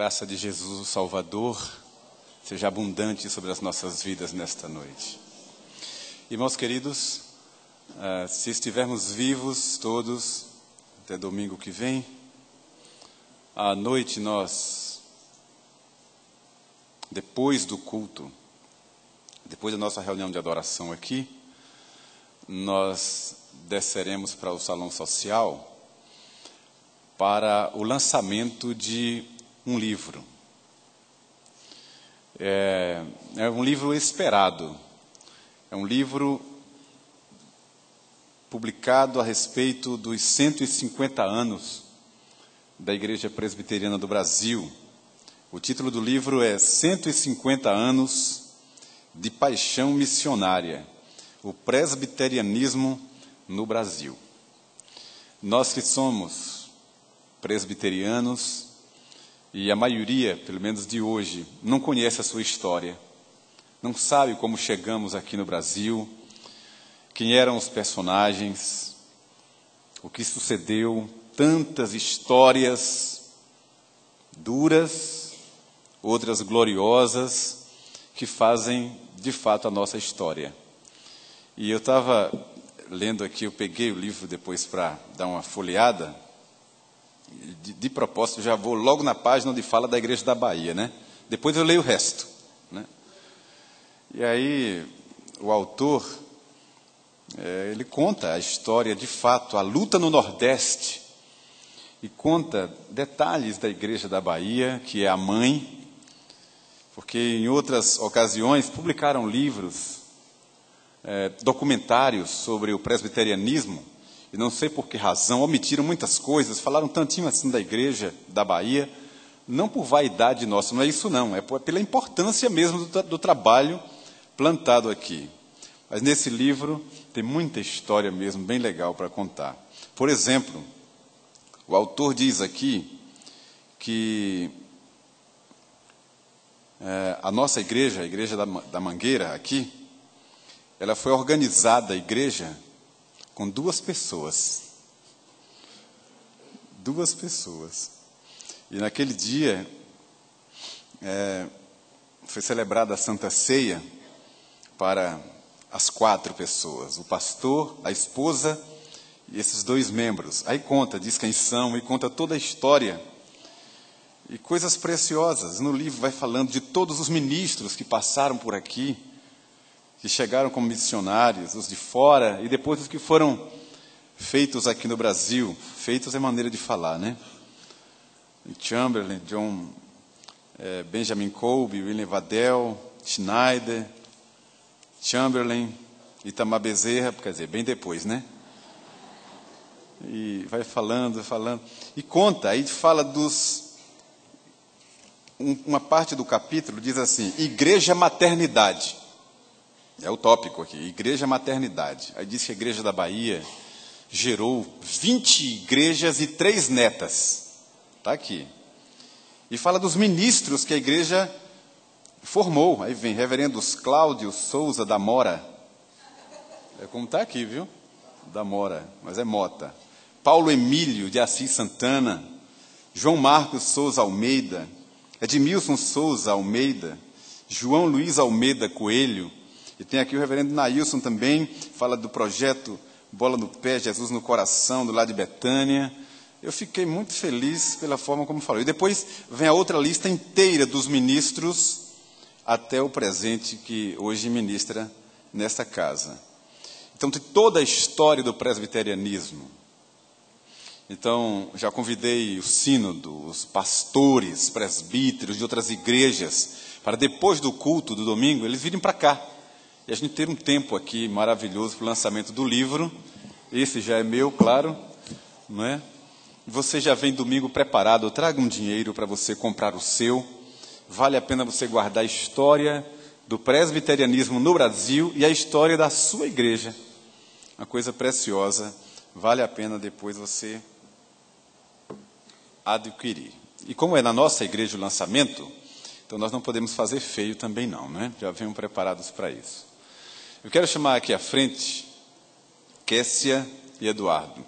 graça de Jesus, o Salvador, seja abundante sobre as nossas vidas nesta noite. Irmãos queridos, se estivermos vivos todos, até domingo que vem, à noite nós, depois do culto, depois da nossa reunião de adoração aqui, nós desceremos para o salão social para o lançamento de um livro. É um livro esperado. É um livro publicado a respeito dos 150 anos da Igreja Presbiteriana do Brasil. O título do livro é 150 anos de paixão missionária, o presbiterianismo no Brasil. Nós que somos presbiterianos, e a maioria, pelo menos de hoje, não conhece a sua história, não sabe como chegamos aqui no Brasil, quem eram os personagens, o que sucedeu, tantas histórias duras, outras gloriosas, que fazem, de fato, a nossa história. E eu estava lendo aqui, eu peguei o livro depois para dar uma folheada. De propósito, já vou logo na página onde fala da Igreja da Bahia, né? Depois eu leio o resto, né? E aí, o autor, ele conta a história, de fato, a luta no Nordeste, e conta detalhes da Igreja da Bahia, que é a mãe, porque em outras ocasiões publicaram livros, documentários sobre o presbiterianismo, e não sei por que razão, omitiram muitas coisas, falaram tantinho assim da Igreja da Bahia, não por vaidade nossa, não é isso não, é pela importância mesmo do trabalho plantado aqui. Mas nesse livro tem muita história mesmo, bem legal para contar. Por exemplo, o autor diz aqui que a nossa igreja, a Igreja da Mangueira aqui, ela foi organizada, a igreja, com duas pessoas. Duas pessoas. E naquele dia, foi celebrada a Santa Ceia para as 4 pessoas. O pastor, a esposa e esses 2 membros. Aí conta, diz quem são, e conta toda a história. E coisas preciosas. No livro vai falando de todos os ministros que passaram por aqui, que chegaram como missionários, os de fora, e depois os que foram feitos aqui no Brasil. Feitos é maneira de falar, né? Chamberlain, Benjamin Kolbe, William Vadel, Schneider, Chamberlain, Itamar Bezerra, quer dizer, bem depois, né? E vai falando. E conta, aí fala uma parte do capítulo diz assim, Igreja Maternidade. É o tópico aqui, Igreja Maternidade. Aí diz que a Igreja da Bahia gerou 20 igrejas e 3 netas. Está aqui. E fala dos ministros que a igreja formou. Aí vem Reverendos Cláudio Souza da Mora. É como está aqui, viu? Da Mora, mas é Mota. Paulo Emílio de Assis Santana. João Marcos Souza Almeida. Edmilson Souza Almeida. João Luiz Almeida Coelho. E tem aqui o reverendo Nailson também, fala do projeto Bola no Pé, Jesus no Coração, do lado de Betânia. Eu fiquei muito feliz pela forma como falou. E depois vem a outra lista inteira dos ministros até o presente que hoje ministra nesta casa. Então, tem toda a história do presbiterianismo. Então, já convidei o sínodo, os pastores, presbíteros de outras igrejas, para depois do culto do domingo, eles virem para cá. E a gente ter um tempo aqui maravilhoso para o lançamento do livro. Esse já é meu, claro, não é? Você já vem domingo preparado, traga um dinheiro para você comprar o seu. Vale a pena você guardar a história do presbiterianismo no Brasil e a história da sua igreja. Uma coisa preciosa, vale a pena depois você adquirir. E como é na nossa igreja o lançamento, então nós não podemos fazer feio também não, né? Já venham preparados para isso. Eu quero chamar aqui à frente Kessia e Eduardo.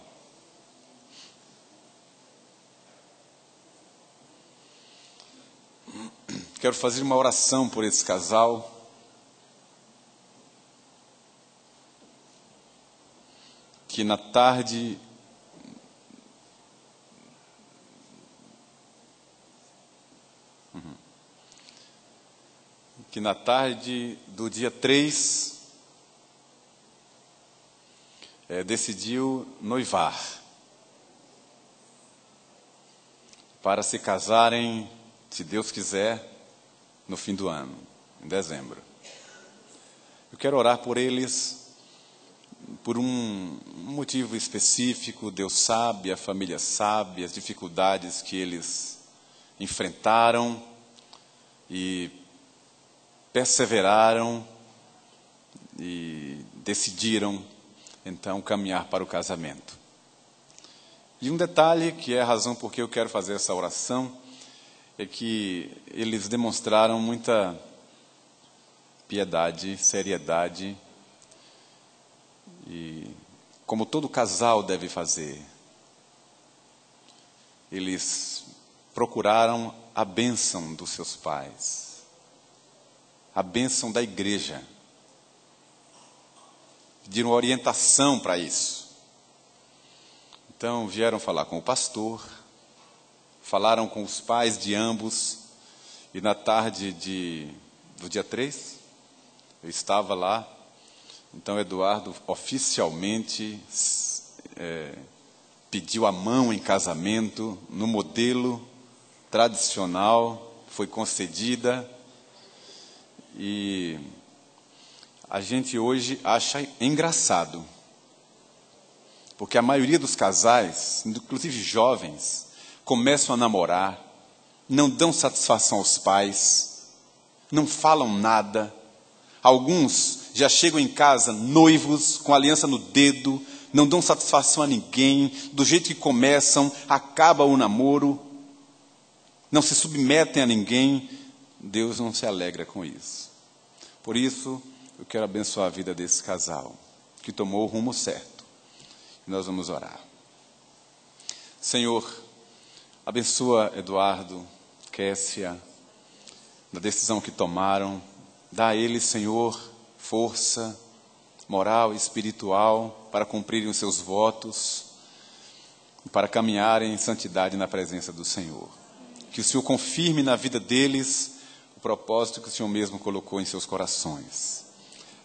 Quero fazer uma oração por esse casal. Que na tarde do dia 3 decidiu noivar para se casarem, se Deus quiser, no fim do ano, em dezembro. Eu quero orar por eles por um motivo específico. Deus sabe, a família sabe as dificuldades que eles enfrentaram e perseveraram e decidiram então caminhar para o casamento. E um detalhe que é a razão por que eu quero fazer essa oração é que eles demonstraram muita piedade, seriedade e, como todo casal deve fazer, eles procuraram a bênção dos seus pais, a bênção da igreja. Pediram orientação para isso. Então vieram falar com o pastor, falaram com os pais de ambos, e na tarde do dia 3, eu estava lá. Então Eduardo oficialmente pediu a mão em casamento, no modelo tradicional, foi concedida. E a gente hoje acha engraçado, porque a maioria dos casais, inclusive jovens, começam a namorar, não dão satisfação aos pais, não falam nada. Alguns já chegam em casa noivos, com aliança no dedo, não dão satisfação a ninguém, do jeito que começam, acaba o namoro, não se submetem a ninguém. Deus não se alegra com isso. Por isso, eu quero abençoar a vida desse casal, que tomou o rumo certo. E nós vamos orar. Senhor, abençoa Eduardo, Kessia, na decisão que tomaram. Dá a eles, Senhor, força moral e espiritual para cumprirem os seus votos, para caminharem em santidade na presença do Senhor. Que o Senhor confirme na vida deles o propósito que o Senhor mesmo colocou em seus corações,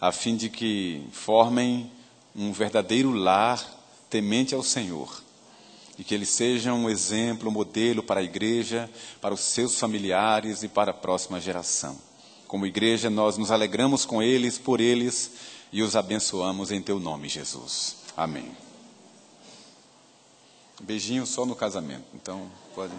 a fim de que formem um verdadeiro lar temente ao Senhor, e que eles sejam um exemplo, um modelo para a igreja, para os seus familiares e para a próxima geração. Como igreja, nós nos alegramos com eles, por eles, e os abençoamos em teu nome, Jesus. Amém. Beijinho só no casamento, então pode...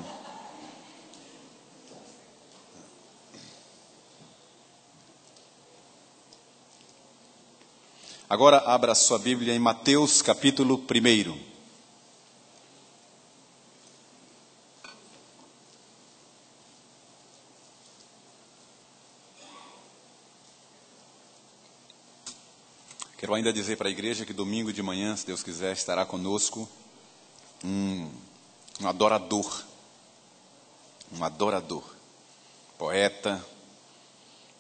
Agora abra a sua Bíblia em Mateus capítulo 1. Quero ainda dizer para a igreja que domingo de manhã, se Deus quiser, estará conosco um adorador, poeta,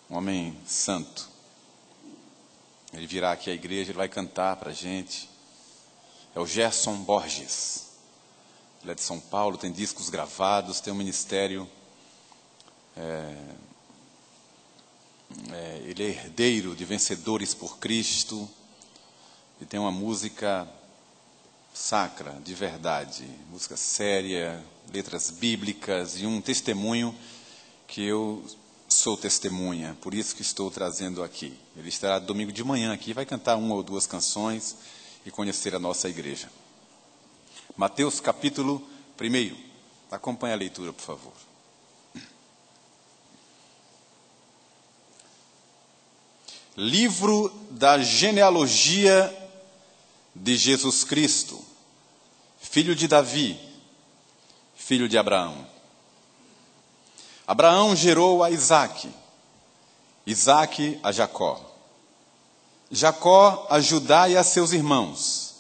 um homem santo. Ele virá aqui à igreja, ele vai cantar para a gente. É o Gerson Borges. Ele é de São Paulo, tem discos gravados, tem um ministério. Ele é herdeiro de Vencedores por Cristo. E tem uma música sacra, de verdade. Música séria, letras bíblicas e um testemunho que eu sou testemunha, por isso que estou trazendo aqui. Ele estará domingo de manhã aqui, vai cantar uma ou duas canções e conhecer a nossa igreja. Mateus capítulo 1. Acompanhe a leitura, por favor. Livro da genealogia de Jesus Cristo, filho de Davi, filho de Abraão. Abraão gerou a Isaque, Isaque a Jacó, Jacó a Judá e a seus irmãos.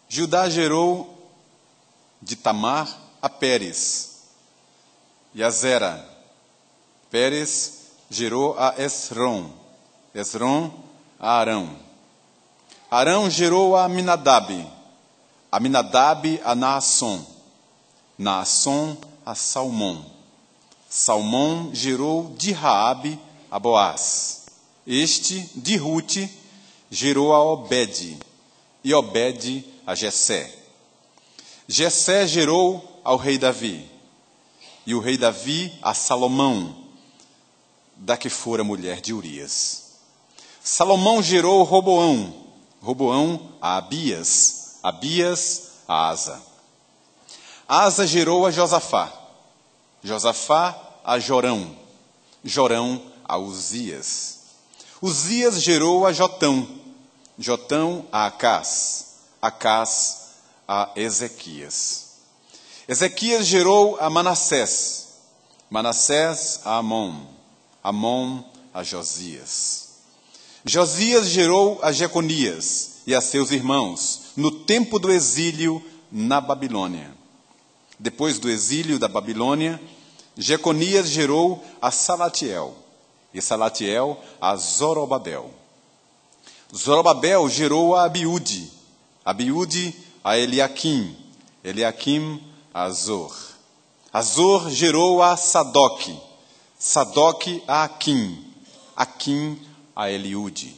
Judá gerou de Tamar a Pérez e a Zera. Pérez gerou a Esrom. Esrom a Arão. Arão gerou a Aminadab. Aminadab a Naasson. Naasson a Salmão. Salmão gerou de Raabe a Boaz. Este, de Rute, gerou a Obed. E Obed a Jessé. Jessé gerou ao rei Davi. E o rei Davi a Salomão, da que fora mulher de Urias. Salomão gerou Roboão. Roboão a Abias. Abias a Asa. Asa gerou a Josafá. Josafá a Jorão. Jorão a Uzias. Uzias gerou a Jotão. Jotão a Acás. Acás a Ezequias. Ezequias gerou a Manassés. Manassés a Amon. Amon a Josias. Josias gerou a Jeconias e a seus irmãos no tempo do exílio na Babilônia. Depois do exílio da Babilônia, Jeconias gerou a Salatiel, e Salatiel a Zorobabel. Zorobabel gerou a Abiúde, Abiúde a Eliaquim, Eliaquim a Azor. Azor gerou a Sadoque, Sadoque a Aquim, Aquim a Eliúde.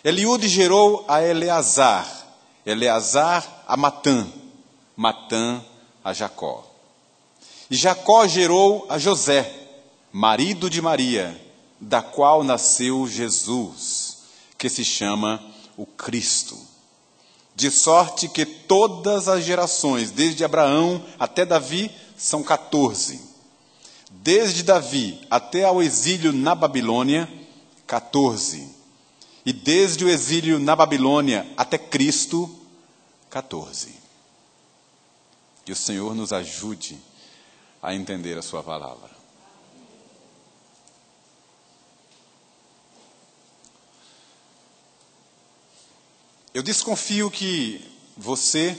Eliúde gerou a Eleazar, Eleazar a Matã, Matã a Jacó. E Jacó gerou a José, marido de Maria, da qual nasceu Jesus, que se chama o Cristo. De sorte que todas as gerações, desde Abraão até Davi, são 14. Desde Davi até ao exílio na Babilônia, 14. E desde o exílio na Babilônia até Cristo, 14. Que o Senhor nos ajude a entender a sua palavra. Eu desconfio que você,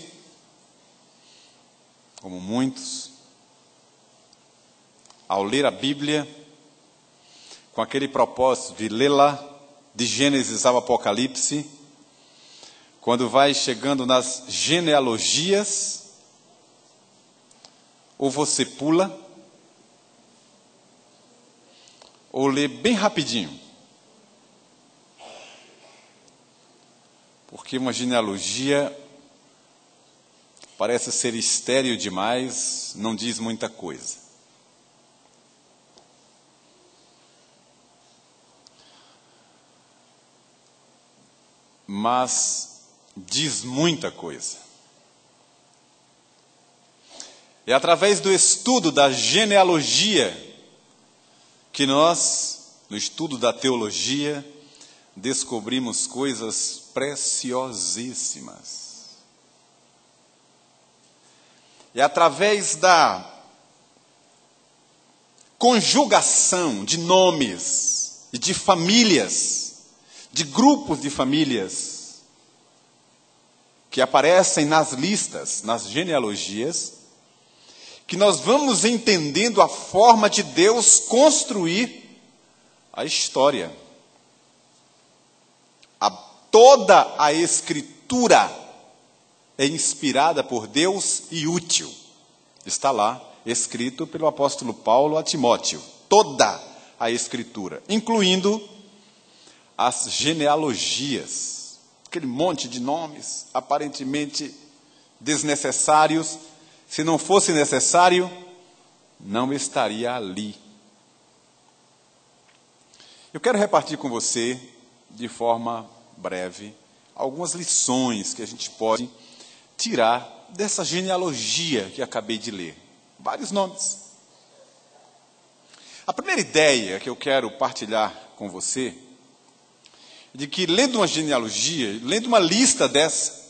como muitos, ao ler a Bíblia, com aquele propósito de lê-la de Gênesis ao Apocalipse, quando vai chegando nas genealogias, ou você pula, ou lê bem rapidinho. Porque uma genealogia parece ser estéril demais, não diz muita coisa. Mas diz muita coisa. É através do estudo da genealogia que nós, no estudo da teologia, descobrimos coisas preciosíssimas. É através da conjugação de nomes e de famílias, de grupos de famílias, que aparecem nas listas, nas genealogias, que nós vamos entendendo a forma de Deus construir a história. Toda a Escritura é inspirada por Deus e útil. Está lá, escrito pelo apóstolo Paulo a Timóteo. Toda a Escritura, incluindo as genealogias. Aquele monte de nomes aparentemente desnecessários. Se não fosse necessário, não estaria ali. Eu quero repartir com você, de forma breve, algumas lições que a gente pode tirar dessa genealogia que acabei de ler. Vários nomes. A primeira ideia que eu quero partilhar com você é de que, lendo uma genealogia, lendo uma lista dessa,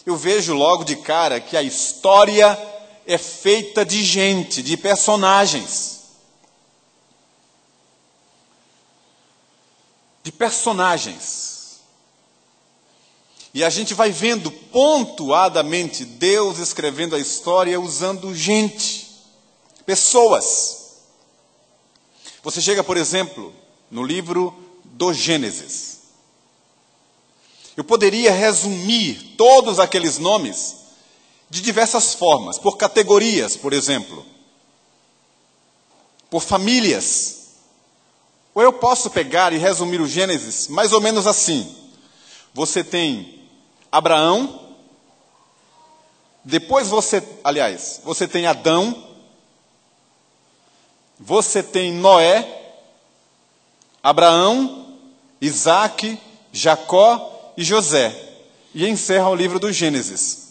eu vejo logo de cara que a história é feita de gente, de personagens. De personagens. E a gente vai vendo pontuadamente Deus escrevendo a história usando gente, pessoas. Você chega, por exemplo, no livro do Gênesis. Eu poderia resumir todos aqueles nomes de diversas formas, por categorias, por exemplo, por famílias. Ou eu posso pegar e resumir o Gênesis mais ou menos assim. Você tem Abraão, depois você tem Adão, você tem Noé, Abraão, Isaque, Jacó e José. E encerra o livro do Gênesis.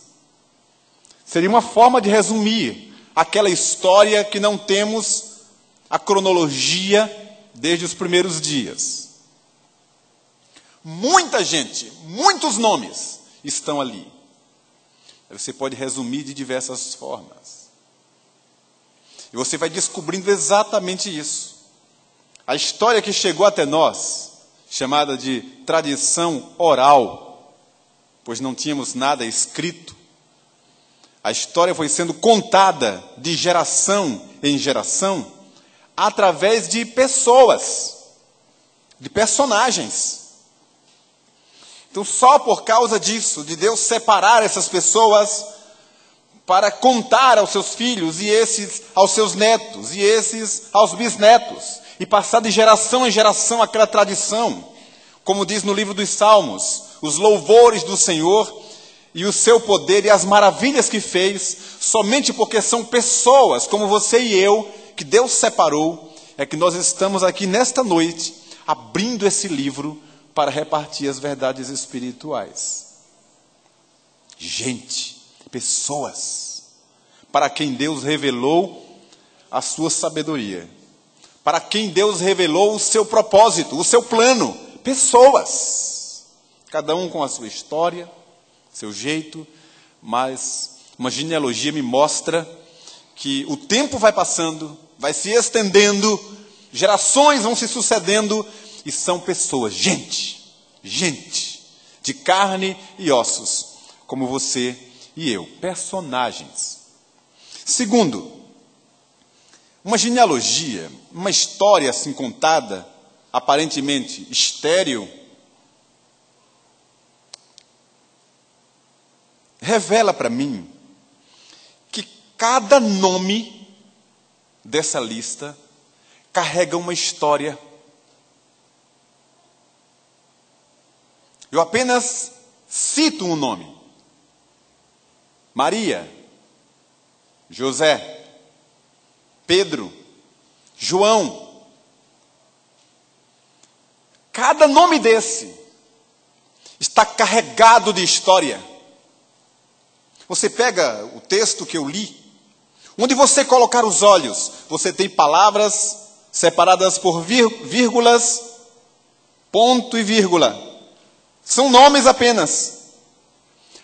Seria uma forma de resumir aquela história que não temos a cronologia desde os primeiros dias. Muita gente, muitos nomes estão ali. Você pode resumir de diversas formas. E você vai descobrindo exatamente isso. A história que chegou até nós, chamada de tradição oral, pois não tínhamos nada escrito. A história foi sendo contada de geração em geração, através de pessoas, de personagens. Então, só por causa disso, de Deus separar essas pessoas para contar aos seus filhos, e esses aos seus netos, e esses aos bisnetos, e passar de geração em geração aquela tradição, como diz no livro dos Salmos, os louvores do Senhor e o seu poder e as maravilhas que fez, somente porque são pessoas como você e eu, que Deus separou, é que nós estamos aqui nesta noite, abrindo esse livro para repartir as verdades espirituais. Gente, pessoas, para quem Deus revelou a sua sabedoria, para quem Deus revelou o seu propósito, o seu plano, pessoas, cada um com a sua história, seu jeito, mas uma genealogia me mostra que o tempo vai passando, vai se estendendo, gerações vão se sucedendo, e são pessoas, gente, de carne e ossos, como você e eu, personagens. Segundo, uma genealogia, uma história assim contada, aparentemente estéril, revela para mim que cada nome dessa lista carrega uma história. Eu apenas cito um nome: Maria, José, Pedro, João. Cada nome desse está carregado de história. Você pega o texto que eu li, onde você colocar os olhos, você tem palavras separadas por vírgulas, ponto e vírgula. São nomes apenas.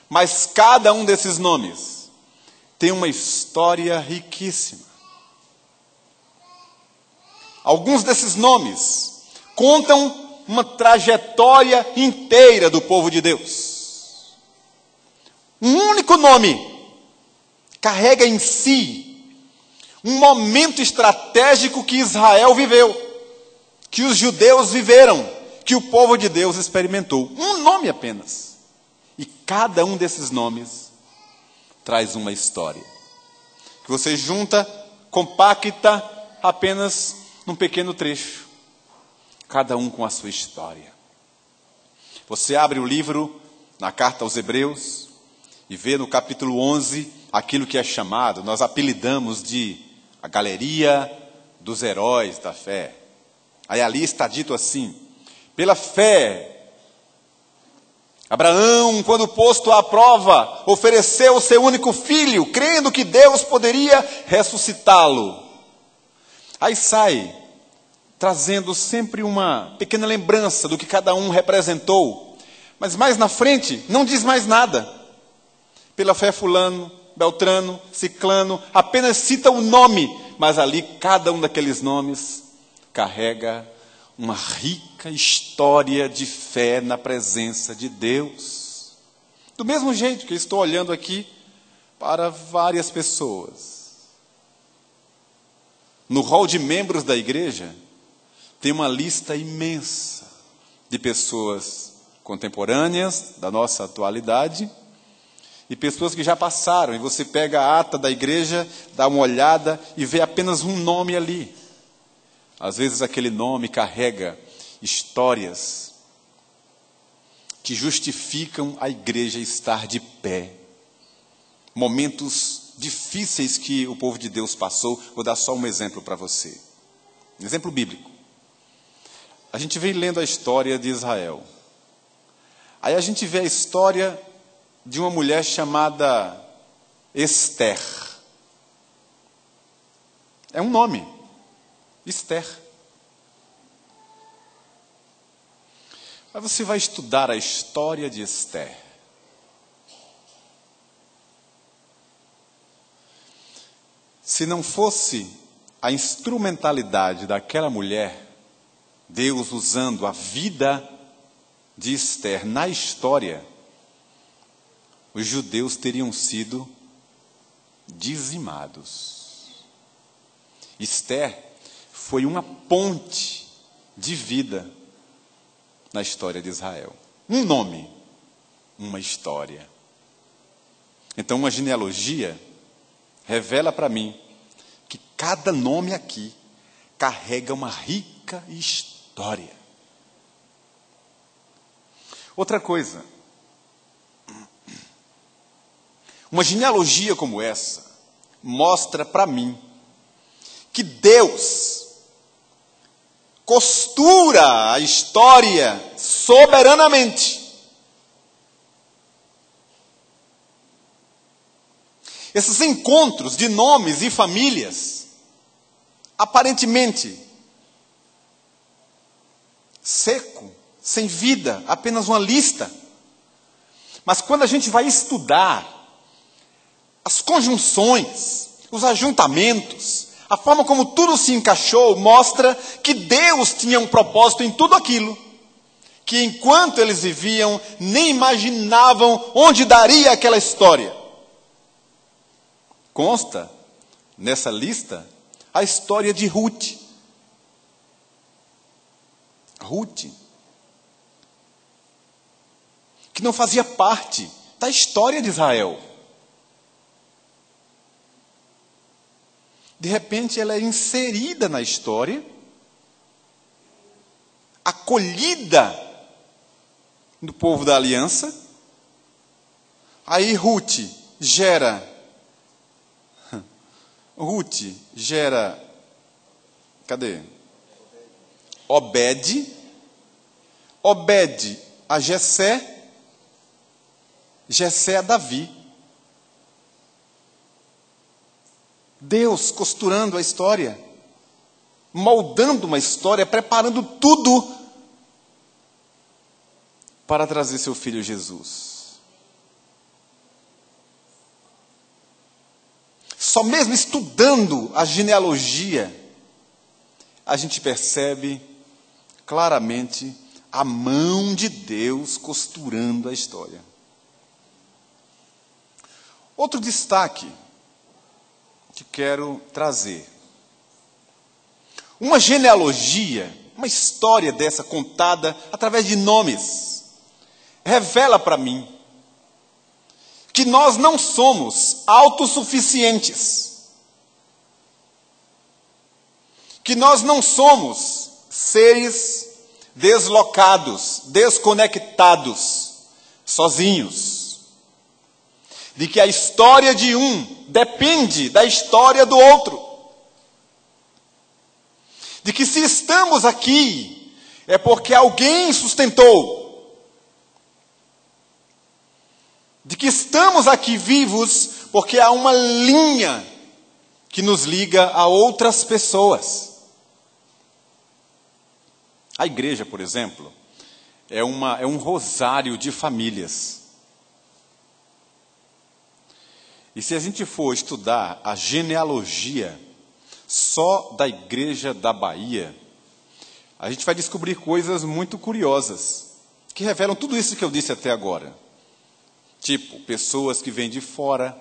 Mas cada um desses nomes tem uma história riquíssima. Alguns desses nomes contam uma trajetória inteira do povo de Deus. Um único nome carrega em si um momento estratégico que Israel viveu, que os judeus viveram, que o povo de Deus experimentou. Um nome apenas. E cada um desses nomes traz uma história, que você junta, compacta apenas num pequeno trecho. Cada um com a sua história. Você abre o livro, na carta aos Hebreus, e vê no capítulo 11, aquilo que é chamado, nós apelidamos de a galeria dos heróis da fé. Aí ali está dito assim: pela fé, Abraão, quando posto à prova, ofereceu o seu único filho, crendo que Deus poderia ressuscitá-lo. Aí sai, trazendo sempre uma pequena lembrança do que cada um representou. Mas mais na frente, não diz mais nada. Pela fé fulano, beltrano, ciclano, apenas cita o nome, mas ali cada um daqueles nomes carrega uma rica história de fé na presença de Deus. Do mesmo jeito que estou olhando aqui para várias pessoas. No rol de membros da igreja, tem uma lista imensa de pessoas contemporâneas, da nossa atualidade, e pessoas que já passaram. E você pega a ata da igreja, dá uma olhada e vê apenas um nome ali. Às vezes aquele nome carrega histórias que justificam a igreja estar de pé. Momentos difíceis que o povo de Deus passou. Vou dar só um exemplo para você. Um exemplo bíblico. A gente vem lendo a história de Israel. Aí a gente vê a história de uma mulher chamada Esther. É um nome. Esther. Mas você vai estudar a história de Esther. Se não fosse a instrumentalidade daquela mulher, Deus usando a vida de Esther na história, os judeus teriam sido dizimados. Esther foi uma ponte de vida na história de Israel. Um nome, uma história. Então, uma genealogia revela para mim que cada nome aqui carrega uma rica história. Outra coisa, uma genealogia como essa mostra para mim que Deus costura a história soberanamente. Esses encontros de nomes e famílias, aparentemente seco, sem vida, apenas uma lista. Mas quando a gente vai estudar as conjunções, os ajuntamentos, a forma como tudo se encaixou, mostra que Deus tinha um propósito em tudo aquilo, que enquanto eles viviam, nem imaginavam onde daria aquela história. Consta nessa lista a história de Ruth. Ruth, que não fazia parte da história de Israel. De repente ela é inserida na história, acolhida no povo da aliança. Aí Ruth gera, cadê? Obed a Jessé, Jessé a Davi. Deus costurando a história, moldando uma história, preparando tudo para trazer seu filho Jesus. Só mesmo estudando a genealogia, a gente percebe claramente a mão de Deus costurando a história. Outro destaque que quero trazer. Uma genealogia, uma história dessa contada através de nomes, revela para mim que nós não somos autossuficientes, que nós não somos seres deslocados, desconectados, sozinhos, de que a história de um depende da história do outro, de que se estamos aqui é porque alguém sustentou, de que estamos aqui vivos porque há uma linha que nos liga a outras pessoas. A igreja, por exemplo, é um rosário de famílias. E se a gente for estudar a genealogia só da igreja da Bahia, a gente vai descobrir coisas muito curiosas, que revelam tudo isso que eu disse até agora. Tipo, pessoas que vêm de fora,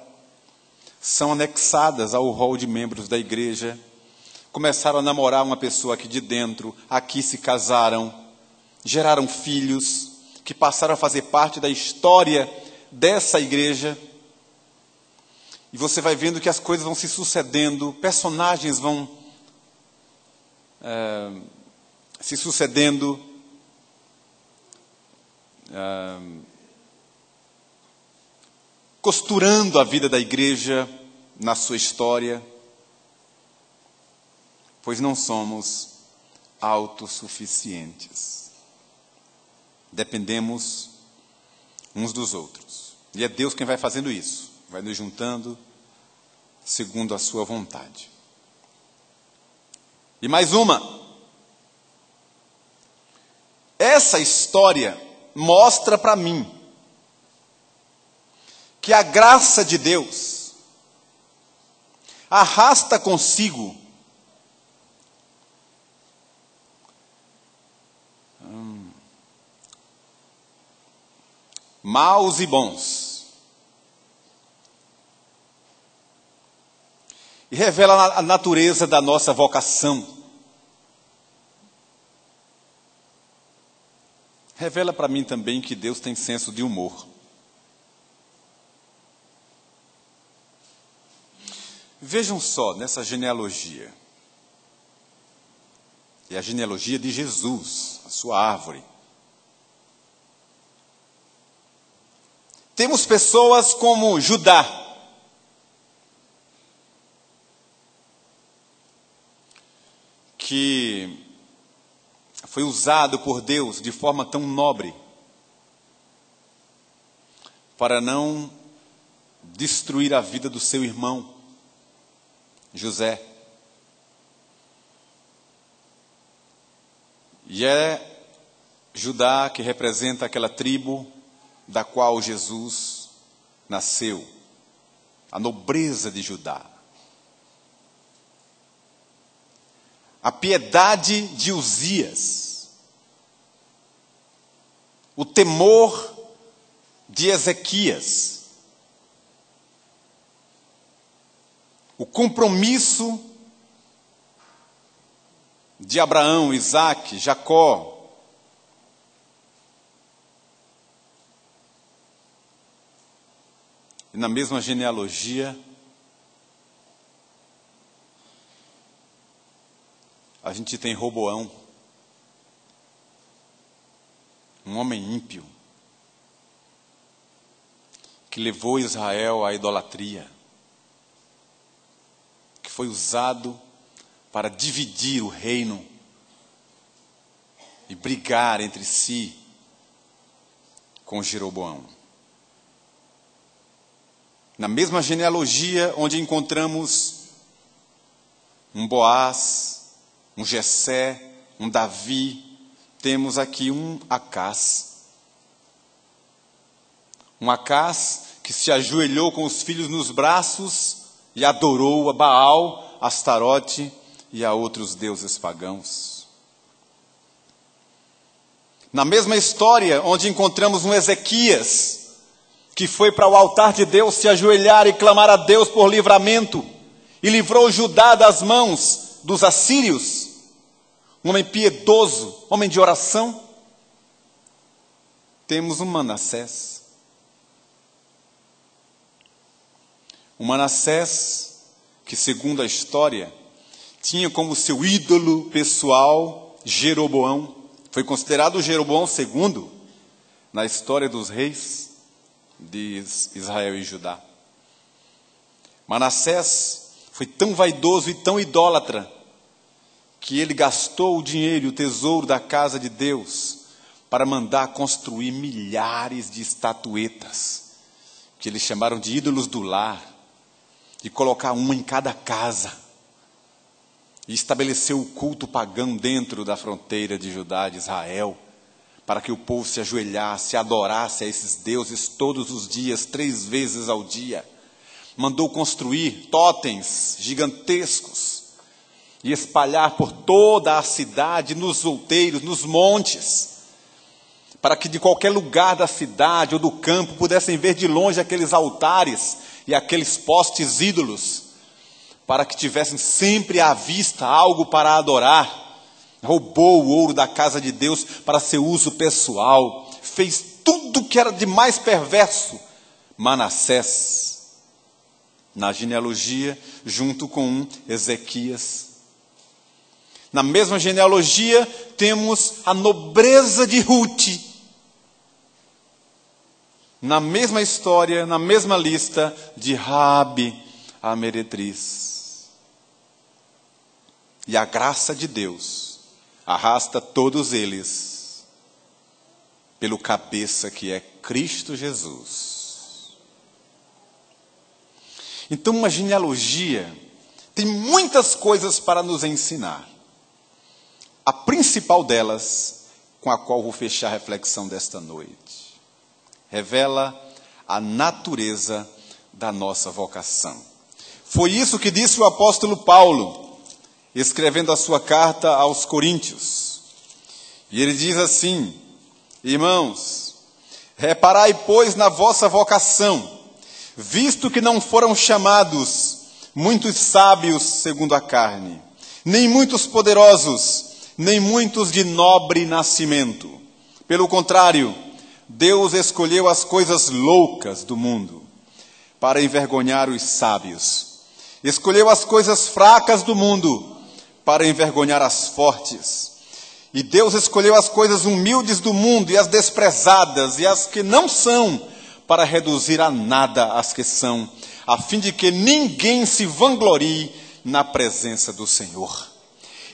são anexadas ao rol de membros da igreja, começaram a namorar uma pessoa aqui de dentro, aqui se casaram, geraram filhos, que passaram a fazer parte da história dessa igreja. E você vai vendo que as coisas vão se sucedendo, personagens vão se sucedendo, costurando a vida da igreja na sua história, pois não somos autossuficientes. Dependemos uns dos outros. E é Deus quem vai fazendo isso, vai nos juntando segundo a sua vontade. E mais uma. Essa história mostra para mim que a graça de Deus arrasta consigo maus e bons, e revela a natureza da nossa vocação. Revela para mim também que Deus tem senso de humor. Vejam só nessa genealogia. É a genealogia de Jesus, a sua árvore. Temos pessoas como Judá, que foi usado por Deus de forma tão nobre para não destruir a vida do seu irmão, José. E é Judá que representa aquela tribo da qual Jesus nasceu, a nobreza de Judá. A piedade de Uzias, o temor de Ezequias, o compromisso de Abraão, Isaque, Jacó, e na mesma genealogia, a gente tem Roboão, um homem ímpio, que levou Israel à idolatria, que foi usado para dividir o reino e brigar entre si com Jeroboão. Na mesma genealogia onde encontramos um Boaz, um Jessé, um Davi, temos aqui um Acás. Um Acás que se ajoelhou com os filhos nos braços e adorou a Baal, Astarote e a outros deuses pagãos. Na mesma história onde encontramos um Ezequias, que foi para o altar de Deus se ajoelhar e clamar a Deus por livramento, e livrou Judá das mãos dos assírios, um homem piedoso, homem de oração. Temos um Manassés. Um Manassés que, segundo a história, tinha como seu ídolo pessoal Jeroboão. Foi considerado Jeroboão II na história dos reis de Israel e Judá. Manassés foi tão vaidoso e tão idólatra que ele gastou o dinheiro e o tesouro da casa de Deus para mandar construir milhares de estatuetas, que eles chamaram de ídolos do lar, e colocar uma em cada casa, e estabeleceu o culto pagão dentro da fronteira de Judá, de Israel, para que o povo se ajoelhasse, adorasse a esses deuses todos os dias, 3 vezes ao dia. Mandou construir totens gigantescos e espalhar por toda a cidade, nos outeiros, nos montes, para que de qualquer lugar da cidade ou do campo pudessem ver de longe aqueles altares e aqueles postes ídolos, para que tivessem sempre à vista algo para adorar. Roubou o ouro da casa de Deus para seu uso pessoal. Fez tudo que era de mais perverso. Manassés, na genealogia, junto com Ezequias. Na mesma genealogia, temos a nobreza de Ruth. Na mesma história, na mesma lista, de Raabe, a meretriz. E a graça de Deus arrasta todos eles pelo cabeça que é Cristo Jesus. Então, uma genealogia tem muitas coisas para nos ensinar. A principal delas, com a qual vou fechar a reflexão desta noite, revela a natureza da nossa vocação. Foi isso que disse o apóstolo Paulo, escrevendo a sua carta aos Coríntios. E ele diz assim: irmãos, reparai, pois, na vossa vocação, visto que não foram chamados muitos sábios segundo a carne, nem muitos poderosos, nem muitos de nobre nascimento. Pelo contrário, Deus escolheu as coisas loucas do mundo para envergonhar os sábios. Escolheu as coisas fracas do mundo para envergonhar as fortes. E Deus escolheu as coisas humildes do mundo e as desprezadas e as que não são, para reduzir a nada as que são, a fim de que ninguém se vanglorie na presença do Senhor.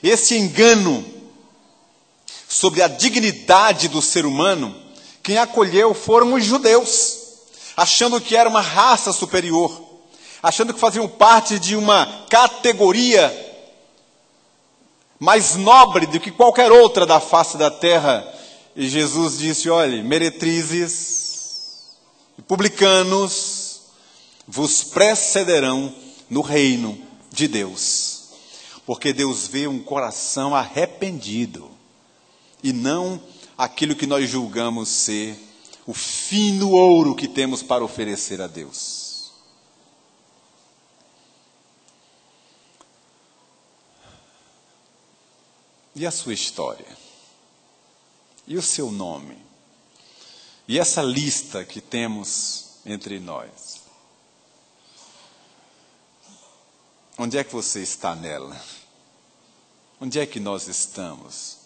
Esse engano sobre a dignidade do ser humano, quem acolheu foram os judeus, achando que era uma raça superior, achando que faziam parte de uma categoria mais nobre do que qualquer outra da face da terra. E Jesus disse: olhe, meretrizes e publicanos vos precederão no reino de Deus. Porque Deus vê um coração arrependido e não aquilo que nós julgamos ser o fino ouro que temos para oferecer a Deus. E a sua história? E o seu nome? E essa lista que temos entre nós? Onde é que você está nela? Onde é que nós estamos?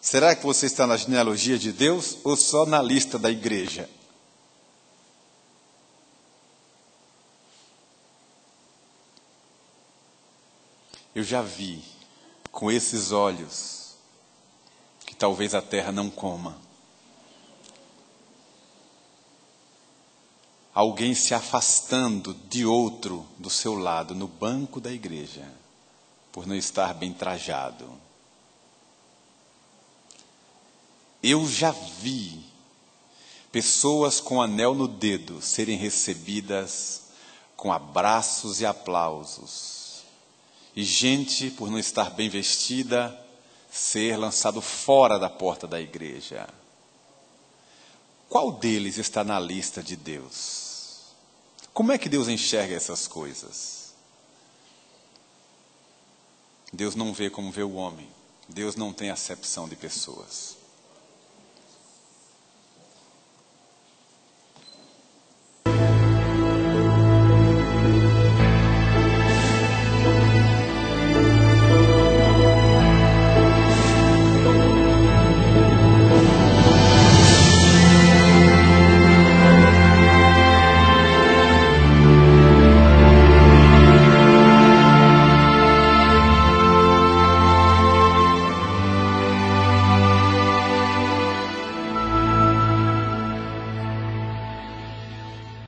Será que você está na genealogia de Deus ou só na lista da igreja? Eu já vi com esses olhos que talvez a terra não coma. Alguém se afastando de outro do seu lado, no banco da igreja, por não estar bem trajado. Eu já vi pessoas com anel no dedo serem recebidas com abraços e aplausos. E gente, por não estar bem vestida, ser lançado fora da porta da igreja. Qual deles está na lista de Deus? Como é que Deus enxerga essas coisas? Deus não vê como vê o homem. Deus não tem acepção de pessoas.